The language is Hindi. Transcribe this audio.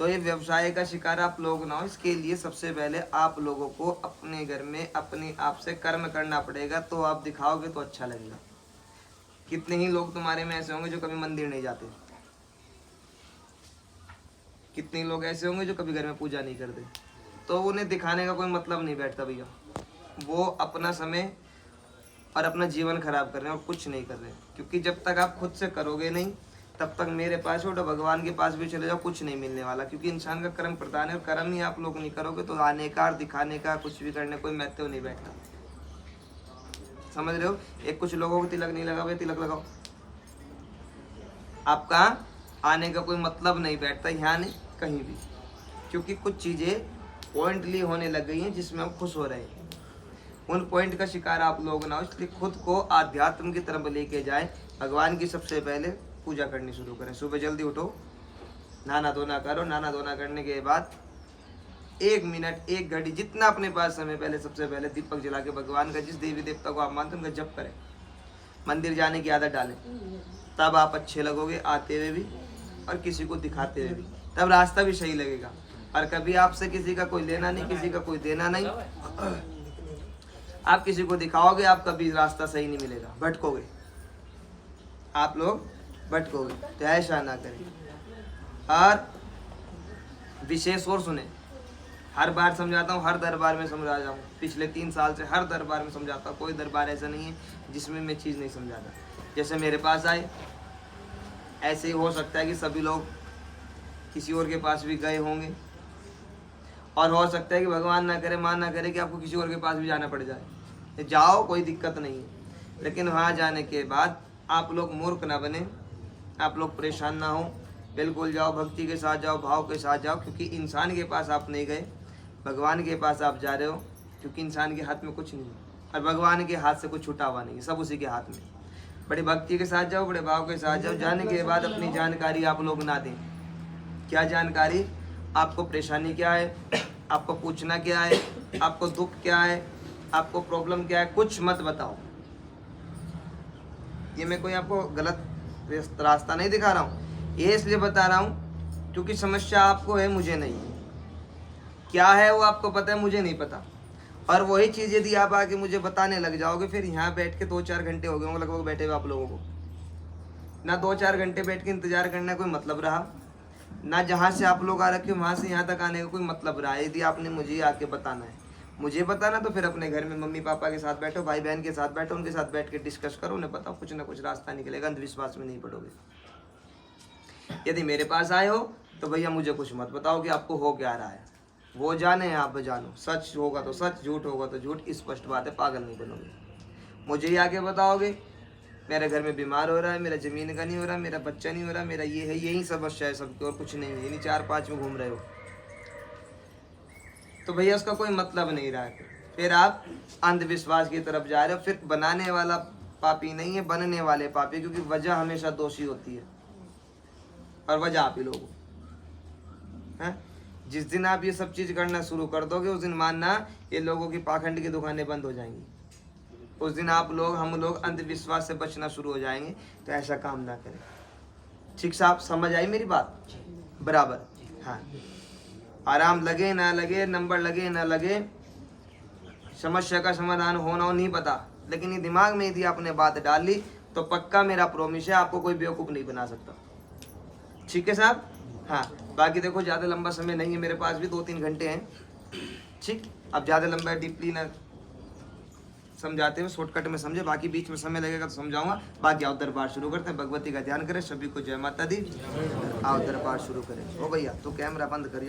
तो ये व्यवसाय का शिकार आप लोग ना हो, इसके लिए सबसे पहले आप लोगों को अपने घर में अपने आप से कर्म करना पड़ेगा, तो आप दिखाओगे तो अच्छा लगेगा। कितने ही लोग तुम्हारे में ऐसे होंगे जो कभी मंदिर नहीं जाते, कितने लोग ऐसे होंगे जो कभी घर में पूजा नहीं करते, तो उन्हें दिखाने का कोई मतलब नहीं बैठता भैया। वो अपना समय और अपना जीवन खराब कर रहे हैं और कुछ नहीं कर रहे हैं, क्योंकि जब तक आप खुद से करोगे नहीं तब तक मेरे पास छोड़ो, भगवान के पास भी चले जाओ, कुछ नहीं मिलने वाला। क्योंकि इंसान का कर्म प्रधान है, और कर्म ही आप लोग नहीं करोगे तो आने का और दिखाने का कुछ भी करने कोई महत्व नहीं बैठता। समझ रहे हो? एक कुछ लोगों को तिलक नहीं लगा, तिलक लगाओ, आपका आने का कोई मतलब नहीं बैठता यहाँ नहीं कहीं भी, क्योंकि कुछ चीजें पॉइंटली होने लग गई हैं जिसमें हम खुश हो रहे हैं। उन पॉइंट का शिकार आप लोग ना हो, इसलिए खुद को आध्यात्म की तरफ लेके जाए। भगवान की सबसे पहले पूजा करनी शुरू करें। सुबह जल्दी उठो, नहाना धोना करो, नहाना धोना करने के बाद 1 मिनट 1 घड़ी जितना अपने पास समय, पहले सबसे पहले दीपक जला के भगवान का, जिस देवी देवता को आप मानते हैं उनका जप करें। मंदिर जाने की आदत डालें, तब आप अच्छे लगोगे आते हुए भी और किसी को दिखाते हुए भी, तब रास्ता भी सही लगेगा। और कभी आपसे किसी का कोई लेना नहीं, किसी का कोई देना नहीं। आप किसी को दिखाओगे, आप कभी रास्ता सही नहीं मिलेगा, भटकोगे, आप लोग भटकोगे। तो ऐसा ना करें। और विशेष और सुने, हर बार समझाता हूँ, हर दरबार में समझा जाऊँ, पिछले 3 साल से हर दरबार में समझाता हूँ। कोई दरबार ऐसा नहीं है जिसमें मैं चीज़ नहीं समझाता। जैसे मेरे पास आए, ऐसे ही हो सकता है कि सभी लोग किसी और के पास भी गए होंगे, और हो सकता है कि भगवान ना करे, मान ना करे कि आपको किसी और के पास भी जाना पड़ जाए। जाओ, कोई दिक्कत नहीं है, लेकिन वहाँ जाने के बाद आप लोग मूर्ख ना बने, आप लोग परेशान ना हो। बिल्कुल जाओ, भक्ति के साथ जाओ, भाव के साथ जाओ, क्योंकि इंसान के पास आप नहीं गए, भगवान के पास आप जा रहे हो। क्योंकि इंसान के हाथ में कुछ नहीं है और भगवान के हाथ से कुछ छुटा हुआ नहीं है, सब उसी के हाथ में। बड़ी भक्ति के साथ जाओ, बड़े भाव के साथ जाओ। जाने के बाद अपनी जानकारी आप लोग ना दें। क्या जानकारी? आपको परेशानी क्या है, आपको पूछना क्या है, आपको दुख क्या है, आपको प्रॉब्लम क्या है, कुछ मत बताओ। ये मैं कोई आपको गलत रास्ता नहीं दिखा रहा हूँ, ये इसलिए बता रहा हूँ क्योंकि समस्या आपको है, मुझे नहीं है। क्या है वो आपको पता है, मुझे नहीं पता। और वही चीज़ यदि आप आके मुझे बताने लग जाओगे, फिर यहाँ बैठ के 2-4 घंटे हो गए होंगे लगभग बैठे हुए आप लोगों को ना। 2-4 घंटे बैठ के इंतजार करने का कोई मतलब रहा ना। जहाँ से आप लोग आ रखे हो वहाँ से यहाँ तक आने का कोई मतलब रहा। यदि आपने मुझे आके बताना है, मुझे बताना, तो फिर अपने घर में मम्मी पापा के साथ बैठो, भाई बहन के साथ बैठो, उनके साथ बैठ के डिस्कस करो, उन्हें बताओ, कुछ ना कुछ रास्ता निकलेगा। अंधविश्वास में नहीं पड़ोगे। यदि मेरे पास आए हो तो भैया मुझे कुछ मत बताओ कि आपको हो क्या रहा है, वो जाने आप जानो। सच होगा तो सच, झूठ होगा तो झूठ, स्पष्ट बात है, पागल नहीं बनोगे। मुझे ही आके बताओगे मेरे घर में बीमार हो रहा है, मेरा जमीन का नहीं हो रहा, मेरा बच्चा नहीं हो रहा, मेरा ये है, यही समस्या है सबकी, और कुछ नहीं है। इन्हीं 4-5 में घूम रहे हो, तो भैया उसका कोई मतलब नहीं रहा है। फिर आप अंधविश्वास की तरफ जा रहे हो। फिर बनाने वाला पापी नहीं है, बनने वाले पापी, क्योंकि वजह हमेशा दोषी होती है और वजह आप ही लोग हैं। जिस दिन आप ये सब चीज करना शुरू कर दोगे, उस दिन मानना ये लोगों की पाखंड की दुकानें बंद हो जाएंगी। उस दिन आप लोग, हम लोग अंधविश्वास से बचना शुरू हो जाएंगे। तो ऐसा काम ना करें। ठीक साहब, समझ आई मेरी बात? बराबर। हाँ, आराम लगे ना लगे, नंबर लगे ना लगे, समस्या का समाधान होना हो नहीं पता, लेकिन ये दिमाग में यदि आपने बात डाल ली तो पक्का मेरा प्रॉमिस है, आपको कोई बेवकूफ़ नहीं बना सकता। ठीक है साहब? हाँ, बाकी देखो ज़्यादा लंबा समय नहीं है मेरे पास, भी 2-3 घंटे हैं। ठीक, अब ज़्यादा लंबा डीपली ना समझाते हुए शॉर्टकट में समझे, बाकी बीच में समय लगेगा तो समझाऊंगा। बाकी आओ दरबार शुरू करते हैं, भगवती का ध्यान करें। सभी को जय माता दी। आओ दरबार शुरू करें। ओ भैया, तो कैमरा बंद करिए।